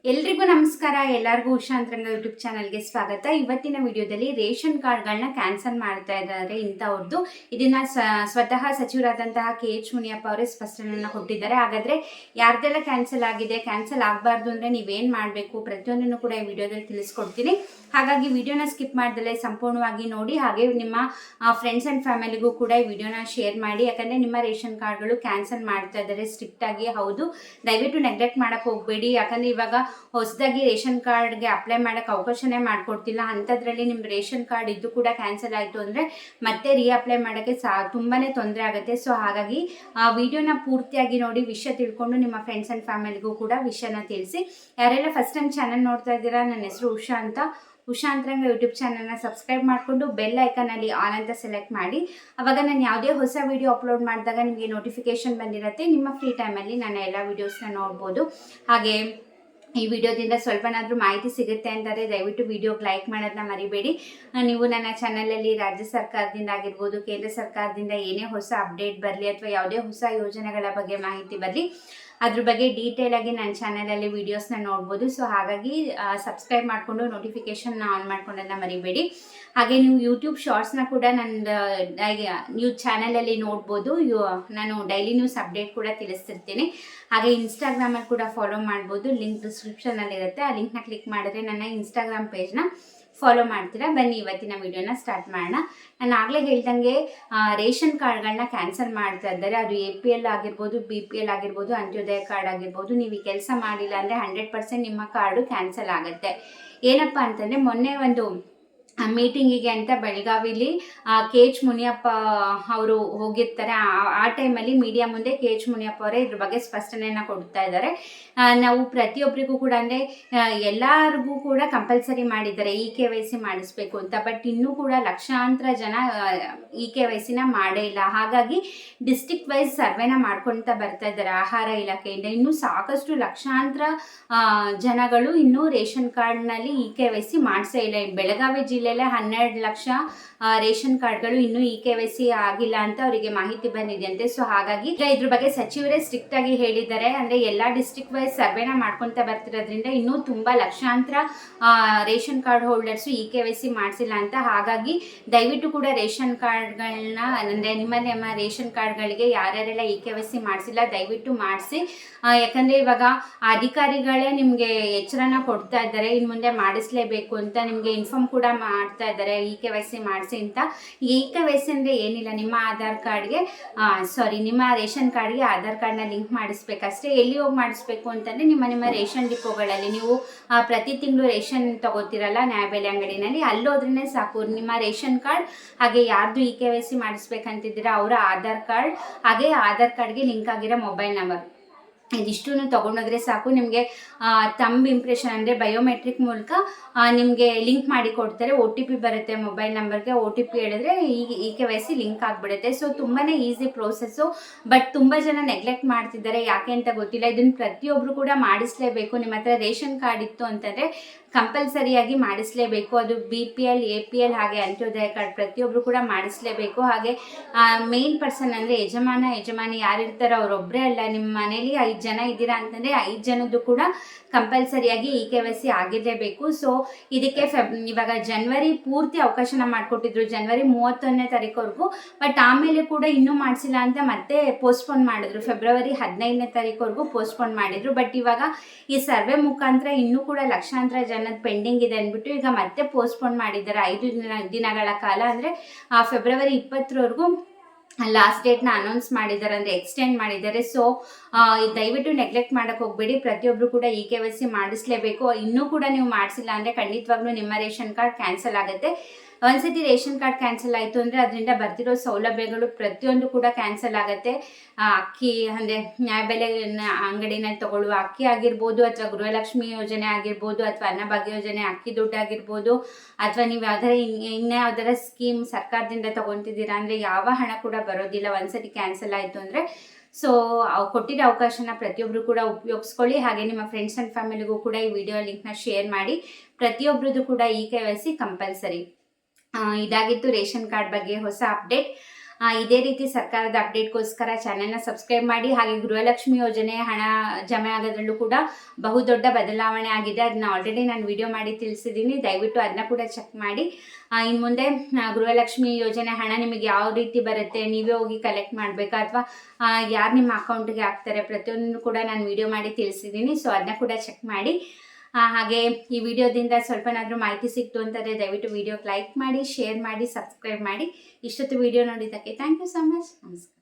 ಎಲ್ರಿಗೂ ನಮಸ್ಕಾರ. ಎಲ್ಲರಿಗೂ ಉಷಾಂತರಂಗ ಯೂಟ್ಯೂಬ್ ಚಾನಲ್ಗೆ ಸ್ವಾಗತ. ಇವತ್ತಿನ ವಿಡಿಯೋದಲ್ಲಿ ರೇಷನ್ ಕಾರ್ಡ್ಗಳನ್ನ ಕ್ಯಾನ್ಸಲ್ ಮಾಡ್ತಾ ಇದ್ದಾರೆ ಇಂಥವ್ರದ್ದು. ಇದನ್ನ ಸ್ವತಃ ಸಚಿವರಾದಂತಹ KH ಮುನಿಯಪ್ಪ ಅವರೇ ಸ್ಪಷ್ಟನೆಯನ್ನು ಕೊಟ್ಟಿದ್ದಾರೆ. ಹಾಗಾದ್ರೆ ಯಾರ್ದೆಲ್ಲ ಕ್ಯಾನ್ಸಲ್ ಆಗಿದೆ, ಕ್ಯಾನ್ಸಲ್ ಆಗಬಾರ್ದು ಅಂದರೆ ನೀವೇನು ಮಾಡಬೇಕು ಪ್ರತಿಯೊಂದನ್ನು ಕೂಡ ಈ ವಿಡಿಯೋದಲ್ಲಿ ತಿಳಿಸ್ಕೊಡ್ತೀನಿ. ಹಾಗಾಗಿ ವಿಡಿಯೋನ ಸ್ಕಿಪ್ ಮಾಡ್ದಲೇ ಸಂಪೂರ್ಣವಾಗಿ ನೋಡಿ. ಹಾಗೆ ನಿಮ್ಮ ಫ್ರೆಂಡ್ಸ್ ಆ್ಯಂಡ್ ಫ್ಯಾಮಿಲಿಗೂ ಕೂಡ ಈ ವಿಡಿಯೋನ ಶೇರ್ ಮಾಡಿ. ಯಾಕಂದರೆ ನಿಮ್ಮ ರೇಷನ್ ಕಾರ್ಡ್ಗಳು ಕ್ಯಾನ್ಸಲ್ ಮಾಡ್ತಾ ಇದ್ದಾರೆ ಸ್ಟ್ರಿಕ್ಟಾಗಿ. ಹೌದು, ದಯವಿಟ್ಟು ನೆಗ್ಲೆಕ್ಟ್ ಮಾಡೋಕ್ಕೆ ಹೋಗಬೇಡಿ. ಯಾಕಂದರೆ ಇವಾಗ ಹೊಸದಾಗಿ ರೇಷನ್ ಕಾರ್ಡ್ಗೆ ಅಪ್ಲೈ ಮಾಡೋಕ್ಕೆ ಅವಕಾಶನೇ ಮಾಡಿಕೊಡ್ತಿಲ್ಲ. ಅಂಥದ್ರಲ್ಲಿ ನಿಮ್ಮ ರೇಷನ್ ಕಾರ್ಡ್ ಇದ್ದು ಕೂಡ ಕ್ಯಾನ್ಸಲ್ ಆಯಿತು ಅಂದರೆ ಮತ್ತೆ ರೀಅಪ್ಲೈ ಮಾಡೋಕ್ಕೆ ತುಂಬಾ ತೊಂದರೆ ಆಗುತ್ತೆ. ಸೊ ಹಾಗಾಗಿ ವಿಡಿಯೋನ ಪೂರ್ತಿಯಾಗಿ ನೋಡಿ, ವಿಷಯ ತಿಳ್ಕೊಂಡು ನಿಮ್ಮ ಫ್ರೆಂಡ್ಸ್ ಆ್ಯಂಡ್ ಫ್ಯಾಮಿಲಿಗೂ ಕೂಡ ವಿಷಯನ ತಿಳಿಸಿ. ಯಾರೆಲ್ಲ ಫಸ್ಟ್ ಟೈಮ್ ಚಾನಲ್ ನೋಡ್ತಾ ಇದ್ದೀರಾ, ನನ್ನ ಹೆಸರು ಉಷಾ ಅಂತ. ಉಷಾಂತರಂಗ ಯೂಟ್ಯೂಬ್ ಚಾನಲ್ನ ಸಬ್ಸ್ಕ್ರೈಬ್ ಮಾಡಿಕೊಂಡು ಬೆಲ್ ಐಕನಲ್ಲಿ ಆಲ್ ಅಂತ ಸೆಲೆಕ್ಟ್ ಮಾಡಿ. ಆವಾಗ ನಾನು ಯಾವುದೇ ಹೊಸ ವಿಡಿಯೋ ಅಪ್ಲೋಡ್ ಮಾಡಿದಾಗ ನಿಮಗೆ ನೋಟಿಫಿಕೇಶನ್ ಬಂದಿರುತ್ತೆ. ನಿಮ್ಮ ಫ್ರೀ ಟೈಮಲ್ಲಿ ನನ್ನ ಎಲ್ಲ ವೀಡಿಯೋಸ್ನ ನೋಡ್ಬೋದು. ಹಾಗೆ ಈ ವಿಡಿಯೋದಿಂದ ಸ್ವಲ್ಪನಾದರೂ ಮಾಹಿತಿ ಸಿಗುತ್ತೆ ಅಂತಾರೆ ದಯವಿಟ್ಟು ವಿಡಿಯೋಗೆ ಲೈಕ್ ಮಾಡೋದನ್ನ ಮರಿಬೇಡಿ. ನೀವು ನನ್ನ ಚಾನಲಲ್ಲಿ ರಾಜ್ಯ ಸರ್ಕಾರದಿಂದ ಆಗಿರ್ಬೋದು, ಕೇಂದ್ರ ಸರ್ಕಾರದಿಂದ ಏನೇ ಹೊಸ ಅಪ್ಡೇಟ್ ಬರಲಿ ಅಥವಾ ಯಾವುದೇ ಹೊಸ ಯೋಜನೆಗಳ ಬಗ್ಗೆ ಮಾಹಿತಿ ಬರಲಿ, ಅದ್ರ ಬಗ್ಗೆ ಡೀಟೇಲ್ ಆಗಿ ನನ್ನ ಚಾನಲಲ್ಲಿ ವೀಡಿಯೋಸ್ನ ನೋಡ್ಬೋದು. ಸೊ ಹಾಗಾಗಿ ಸಬ್ಸ್ಕ್ರೈಬ್ ಮಾಡಿಕೊಂಡು ನೋಟಿಫಿಕೇಷನ್ನ ಆನ್ ಮಾಡ್ಕೊಂಡನ್ನ ಮರಿಬೇಡಿ. ಹಾಗೆ ನೀವು ಯೂಟ್ಯೂಬ್ ಶಾರ್ಟ್ಸ್ನ ಕೂಡ ನನ್ನ ನ್ಯೂಸ್ ಚಾನಲಲ್ಲಿ ನೋಡ್ಬೋದು. ನಾನು ಡೈಲಿ ನ್ಯೂಸ್ ಅಪ್ಡೇಟ್ ಕೂಡ ತಿಳಿಸ್ತಿರ್ತೀನಿ. ಹಾಗೆ ಇನ್ಸ್ಟಾಗ್ರಾಮಲ್ಲಿ ಕೂಡ ಫಾಲೋ ಮಾಡ್ಬೋದು. ಲಿಂಕ್ ಡಿಸ್ಕ್ರಿಪ್ಷನಲ್ಲಿರುತ್ತೆ. ಆ ಲಿಂಕ್ನ ಕ್ಲಿಕ್ ಮಾಡಿದ್ರೆ ನನ್ನ ಇನ್ಸ್ಟಾಗ್ರಾಮ್ ಪೇಜ್ನ ಫಾಲೋ ಮಾಡ್ತೀರಾ. ಬನ್ನಿ ಇವತ್ತಿನ ವಿಡಿಯೋನ ಸ್ಟಾರ್ಟ್ ಮಾಡೋಣ. ನಾನು ಆಗಲೇ ಹೇಳ್ದಂಗೆ ರೇಷನ್ ಕಾರ್ಡ್ಗಳನ್ನ ಕ್ಯಾನ್ಸಲ್ ಮಾಡ್ತಾ ಇದ್ದಾರೆ. ಅದು APL ಆಗಿರ್ಬೋದು, BPL ಆಗಿರ್ಬೋದು, ಅಂತ್ಯೋದಯ ಕಾರ್ಡ್ ಆಗಿರ್ಬೋದು. ನೀವು ಈ ಕೆಲಸ ಮಾಡಿಲ್ಲ ಅಂದರೆ 100% ನಿಮ್ಮ ಕಾರ್ಡು ಕ್ಯಾನ್ಸಲ್ ಆಗುತ್ತೆ. ಏನಪ್ಪ ಅಂತಂದರೆ, ಮೊನ್ನೆ ಒಂದು ಮೀಟಿಂಗಿಗೆ ಅಂತ ಬೆಳಗಾವಿಲಿ KH ಮುನಿಯಪ್ಪ ಅವರು ಹೋಗಿರ್ತಾರೆ. ಆ ಟೈಮಲ್ಲಿ ಮೀಡಿಯಾ ಮುಂದೆ KH ಮುನಿಯಪ್ಪ ಅವರೇ ಇದ್ರ ಬಗ್ಗೆ ಸ್ಪಷ್ಟನೆಯನ್ನು ಕೊಡ್ತಾ ಇದ್ದಾರೆ. ನಾವು ಪ್ರತಿಯೊಬ್ಬರಿಗೂ ಕೂಡ ಅಂದರೆ ಎಲ್ಲರಿಗೂ ಕೂಡ ಕಂಪಲ್ಸರಿ ಮಾಡಿದ್ದಾರೆ EKYC ಮಾಡಿಸ್ಬೇಕು ಅಂತ. ಬಟ್ ಇನ್ನೂ ಕೂಡ ಲಕ್ಷಾಂತರ ಜನ EKYCನ ಮಾಡೇ ಇಲ್ಲ. ಹಾಗಾಗಿ ಡಿಸ್ಟ್ರಿಕ್ಟ್ ವೈಸ್ ಸರ್ವೆನ ಮಾಡ್ಕೊಳ್ತಾ ಬರ್ತಾ ಇದ್ದಾರೆ ಆಹಾರ ಇಲಾಖೆಯಿಂದ. ಇನ್ನೂ ಸಾಕಷ್ಟು ಲಕ್ಷಾಂತರ ಜನಗಳು ಇನ್ನೂ ರೇಷನ್ ಕಾರ್ಡ್ನಲ್ಲಿ EKYC ಮಾಡಿಸೇ ಇಲ್ಲ. ಬೆಳಗಾವಿ ಜಿಲ್ಲೆಯಲ್ಲೇ 12 ಲಕ್ಷ ರೇಷನ್ ಕಾರ್ಡ್ಗಳು ಇನ್ನೂ EKYC ಆಗಿಲ್ಲ ಅಂತ ಅವರಿಗೆ ಮಾಹಿತಿ ಬಂದಿದೆಯಂತೆ. ಸೊ ಹಾಗಾಗಿ ಈಗ ಇದ್ರ ಬಗ್ಗೆ ಸಚಿವರೇ ಸ್ಟ್ರಿಕ್ಟ್ ಆಗಿ ಹೇಳಿದ್ದಾರೆ. ಅಂದರೆ ಎಲ್ಲ ಡಿಸ್ಟ್ರಿಕ್ಟ್ ವೈಸ್ ಸರ್ವೆನ ಮಾಡ್ಕೊತಾ ಬರ್ತಿರೋದ್ರಿಂದ ಇನ್ನೂ ತುಂಬಾ ಲಕ್ಷಾಂತರ ರೇಷನ್ ಕಾರ್ಡ್ ಹೋಲ್ಡರ್ಸ್ EKYC ಮಾಡಿಸಿಲ್ಲ ಅಂತ. ಹಾಗಾಗಿ ದಯವಿಟ್ಟು ಕೂಡ ರೇಷನ್ ಕಾರ್ಡ್ಗಳನ್ನ ಅಂದರೆ ನಿಮ್ಮ ರೇಷನ್ ಕಾರ್ಡ್ಗಳಿಗೆ ಯಾರ್ಯಾರೆಲ್ಲ EKYC ಮಾಡಿಸಿಲ್ಲ ದಯವಿಟ್ಟು ಮಾಡಿಸಿ. ಯಾಕಂದರೆ ಇವಾಗ ಅಧಿಕಾರಿಗಳೇ ನಿಮಗೆ ಎಚ್ಚರನ ಕೊಡ್ತಾ ಇದ್ದಾರೆ, ಇನ್ನು ಮುಂದೆ ಮಾಡಿಸ್ಲೇಬೇಕು ಅಂತ ನಿಮಗೆ ಇನ್ಫಾರ್ಮ್ ಕೂಡ ಮಾಡ್ತಾ ಇದ್ದಾರೆ EKYC ಮಾಡಿಸಿ ಅಂತ. EKYC ಅಂದರೆ ಏನಿಲ್ಲ, ನಿಮ್ಮ ಆಧಾರ್ ಕಾರ್ಡ್ಗೆ ನಿಮ್ಮ ರೇಷನ್ ಕಾರ್ಡ್ಗೆ ಆಧಾರ್ ಕಾರ್ಡ್ನ ಲಿಂಕ್ ಮಾಡಿಸ್ಬೇಕಷ್ಟೇ. ಎಲ್ಲಿ ಹೋಗಿ ಮಾಡಿಸ್ಬೇಕು ಅಂತಂದರೆ ನಿಮ್ಮ ರೇಷನ್ ಡಿಪೋಗಳಲ್ಲಿ ನೀವು ಪ್ರತಿ ತಿಂಗಳು ರೇಷನ್ ತಗೋತಿರಲ್ಲ ನ್ಯಾಯಬೆಲೆ ಅಂಗಡಿನಲ್ಲಿ, ಅಲ್ಲೋದ್ರೇ ಸಾಕು. ನಿಮ್ಮ ರೇಷನ್ ಕಾರ್ಡ್ ಹಾಗೆ ಯಾರ್ದು EKYC ಮಾಡಿಸ್ಬೇಕಂತಿದ್ದೀರಾ ಅವರ ಆಧಾರ್ ಕಾರ್ಡ್, ಹಾಗೆ ಆಧಾರ್ ಕಾರ್ಡ್ಗೆ ಲಿಂಕ್ ಆಗಿರೋ ಮೊಬೈಲ್ ನಂಬರ್, ಇದಿಷ್ಟೂ ತಗೊಂಡೋದ್ರೆ ಸಾಕು. ನಿಮಗೆ ತಂಬ್ ಇಂಪ್ರೆಷನ್ ಅಂದರೆ ಬಯೋಮೆಟ್ರಿಕ್ ಮೂಲಕ ನಿಮಗೆ ಲಿಂಕ್ ಮಾಡಿ ಕೊಡ್ತಾರೆ. OTP ಬರುತ್ತೆ ಮೊಬೈಲ್ ನಂಬರ್ಗೆ. OTP ಹೇಳಿದ್ರೆ EKYC ಲಿಂಕ್ ಆಗಿಬಿಡುತ್ತೆ. ಸೊ ತುಂಬಾ ಈಸಿ ಪ್ರೋಸೆಸ್ಸು. ಬಟ್ ತುಂಬ ಜನ ನೆಗ್ಲೆಕ್ಟ್ ಮಾಡ್ತಿದ್ದಾರೆ, ಯಾಕೆ ಅಂತ ಗೊತ್ತಿಲ್ಲ. ಇದನ್ನು ಪ್ರತಿಯೊಬ್ಬರು ಕೂಡ ಮಾಡಿಸ್ಲೇಬೇಕು. ನಿಮ್ಮ ಹತ್ರ ರೇಷನ್ ಕಾರ್ಡ್ ಇತ್ತು ಅಂತಂದರೆ ಕಂಪಲ್ಸರಿಯಾಗಿ ಮಾಡಿಸ್ಲೇಬೇಕು. ಅದು BPL, APL ಹಾಗೆ ಅಂತ್ಯೋದಯ ಕಾರ್ಡ್ ಪ್ರತಿಯೊಬ್ಬರು ಕೂಡ ಮಾಡಿಸ್ಲೇಬೇಕು. ಹಾಗೆ ಮೇನ್ ಪರ್ಸನ್ ಅಂದರೆ ಯಜಮಾನಿ ಯಾರಿರ್ತಾರೋ ಅವರೊಬ್ಬರೇ ಅಲ್ಲ. ನಿಮ್ಮ ಮನೇಲಿ 5 ಜನ ಇದ್ದೀರಾ ಅಂತಂದರೆ 5 ಜನದ್ದು ಕೂಡ ಕಂಪಲ್ಸರಿಯಾಗಿ EKYC ಆಗಿರಲೇಬೇಕು. ಸೊ ಇದಕ್ಕೆ ಇವಾಗ ಜನವರಿ ಪೂರ್ತಿ ಅವಕಾಶನ ಮಾಡಿಕೊಟ್ಟಿದ್ರು, ಜನವರಿ 31ನೇ ತಾರೀಕುವರೆಗೂ. ಬಟ್ ಆಮೇಲೆ ಕೂಡ ಇನ್ನೂ ಮಾಡಿಸಿಲ್ಲ ಅಂತ ಮತ್ತೆ ಪೋಸ್ಟ್ಪೋನ್ ಮಾಡಿದ್ರು, ಫೆಬ್ರವರಿ 15ನೇ ತಾರೀಕುವರೆಗೂ ಪೋಸ್ಟ್ಪೋನ್ ಮಾಡಿದ್ರು. ಬಟ್ ಇವಾಗ ಈ ಸರ್ವೆ ಮುಖಾಂತರ ಇನ್ನೂ ಕೂಡ ಲಕ್ಷಾಂತರ ಜನದ ಪೆಂಡಿಂಗ್ ಇದೆ ಅಂದ್ಬಿಟ್ಟು ಈಗ ಮತ್ತೆ ಪೋಸ್ಟ್ಪೋನ್ ಮಾಡಿದ್ದಾರೆ 5 ದಿನಗಳ ಕಾಲ. ಅಂದರೆ ಫೆಬ್ರವರಿ 20ರವರೆಗೂ ಲಾಸ್ಟ್ ಡೇಟ್ನ ಅನೌನ್ಸ್ ಮಾಡಿದ್ದಾರೆ, ಅಂದರೆ ಎಕ್ಸ್ಟೆಂಡ್ ಮಾಡಿದ್ದಾರೆ. ಸೊ ದಯವಿಟ್ಟು ನೆಗ್ಲೆಕ್ಟ್ ಮಾಡೋಕ್ಕೆ ಹೋಗಬೇಡಿ. ಪ್ರತಿಯೊಬ್ಬರು ಕೂಡ EKYC ಮಾಡಿಸ್ಲೇಬೇಕು. ಇನ್ನೂ ಕೂಡ ನೀವು ಮಾಡಿಸಿಲ್ಲ ಅಂದರೆ ಖಂಡಿತವಾಗ್ಲೂ ನಿಮ್ಮ ರೇಷನ್ ಕಾರ್ಡ್ ಕ್ಯಾನ್ಸಲ್ ಆಗುತ್ತೆ. ಒಂದ್ಸತಿ ರೇಷನ್ ಕಾರ್ಡ್ ಕ್ಯಾನ್ಸಲ್ ಆಯಿತು ಅಂದರೆ ಅದರಿಂದ ಬರ್ತಿರೋ ಸೌಲಭ್ಯಗಳು ಪ್ರತಿಯೊಂದು ಕೂಡ ಕ್ಯಾನ್ಸಲ್ ಆಗುತ್ತೆ. ಅಕ್ಕಿ ಅಂದರೆ ನ್ಯಾಯಬೆಲೆ ಅಂಗಡಿನಲ್ಲಿ ತಗೊಳ್ಳುವ ಅಕ್ಕಿ ಆಗಿರ್ಬೋದು, ಅಥವಾ ಗೃಹಲಕ್ಷ್ಮಿ ಯೋಜನೆ ಆಗಿರ್ಬೋದು, ಅಥವಾ ಅನ್ನಭಾಗ್ಯ ಯೋಜನೆ ಅಕ್ಕಿ ದುಡ್ಡು ಆಗಿರ್ಬೋದು, ಅಥವಾ ನೀವು ಯಾವ್ದಾರ ಸ್ಕೀಮ್ ಸರ್ಕಾರದಿಂದ ತಗೊತಿದ್ದೀರಾ ಅಂದರೆ ಯಾವ ಹಣ ಕೂಡ ಬರೋದಿಲ್ಲ ಒಂದ್ಸತಿ ಕ್ಯಾನ್ಸಲ್ ಆಯಿತು ಅಂದರೆ. ಸೊ ಕೊಟ್ಟಿರೋ ಅವಕಾಶನ ಪ್ರತಿಯೊಬ್ಬರು ಕೂಡ ಉಪಯೋಗಿಸ್ಕೊಳ್ಳಿ. ಹಾಗೆ ನಿಮ್ಮ ಫ್ರೆಂಡ್ಸ್ ಆ್ಯಂಡ್ ಫ್ಯಾಮಿಲಿಗೂ ಕೂಡ ಈ ವಿಡಿಯೋ ಲಿಂಕ್ನ ಶೇರ್ ಮಾಡಿ. ಪ್ರತಿಯೊಬ್ಬರದ್ದು ಕೂಡ EKYC ಕಂಪಲ್ಸರಿ. ಇದಾಗಿತ್ತು ರೇಷನ್ ಕಾರ್ಡ್ ಬಗ್ಗೆ ಹೊಸ ಅಪ್ಡೇಟ್. ಇದೇ ರೀತಿ ಸರ್ಕಾರದ ಅಪ್ಡೇಟ್ಗೋಸ್ಕರ ಚಾನೆಲ್ನ ಸಬ್ಸ್ಕ್ರೈಬ್ ಮಾಡಿ. ಹಾಗೆ ಗೃಹಲಕ್ಷ್ಮಿ ಯೋಜನೆ ಹಣ ಜಮೆ ಆಗೋದ್ರಲ್ಲೂ ಕೂಡ ಬಹುದೊಡ್ಡ ಬದಲಾವಣೆ ಆಗಿದೆ. ಅದನ್ನ ಆಲ್ರೆಡಿ ನಾನು ವಿಡಿಯೋ ಮಾಡಿ ತಿಳಿಸಿದ್ದೀನಿ, ದಯವಿಟ್ಟು ಅದನ್ನ ಕೂಡ ಚೆಕ್ ಮಾಡಿ. ಇನ್ನು ಮುಂದೆ ಗೃಹಲಕ್ಷ್ಮಿ ಯೋಜನೆ ಹಣ ನಿಮಗೆ ಯಾವ ರೀತಿ ಬರುತ್ತೆ, ನೀವೇ ಹೋಗಿ ಕಲೆಕ್ಟ್ ಮಾಡಬೇಕಾ ಅಥವಾ ಯಾರು ನಿಮ್ಮ ಅಕೌಂಟ್ಗೆ ಹಾಕ್ತಾರೆ, ಪ್ರತಿಯೊಂದು ಕೂಡ ನಾನು ವಿಡಿಯೋ ಮಾಡಿ ತಿಳಿಸಿದ್ದೀನಿ. ಸೊ ಅದನ್ನ ಕೂಡ ಚೆಕ್ ಮಾಡಿ. ಹಾಗೆ ಈ ವಿಡಿಯೋದಿಂದ ಸ್ವಲ್ಪನಾದರೂ ಮಾಹಿತಿ ಸಿಕ್ತು ಅಂತಂದರೆ ದಯವಿಟ್ಟು ವಿಡಿಯೋಗೆ ಲೈಕ್ ಮಾಡಿ, ಶೇರ್ ಮಾಡಿ, ಸಬ್ಸ್ಕ್ರೈಬ್ ಮಾಡಿ. ಇಷ್ಟೊತ್ತು ವಿಡಿಯೋ ನೋಡಿದ್ದಕ್ಕೆ ಥ್ಯಾಂಕ್ ಯು ಸೊ ಮಚ್. ನಮಸ್ಕಾರ.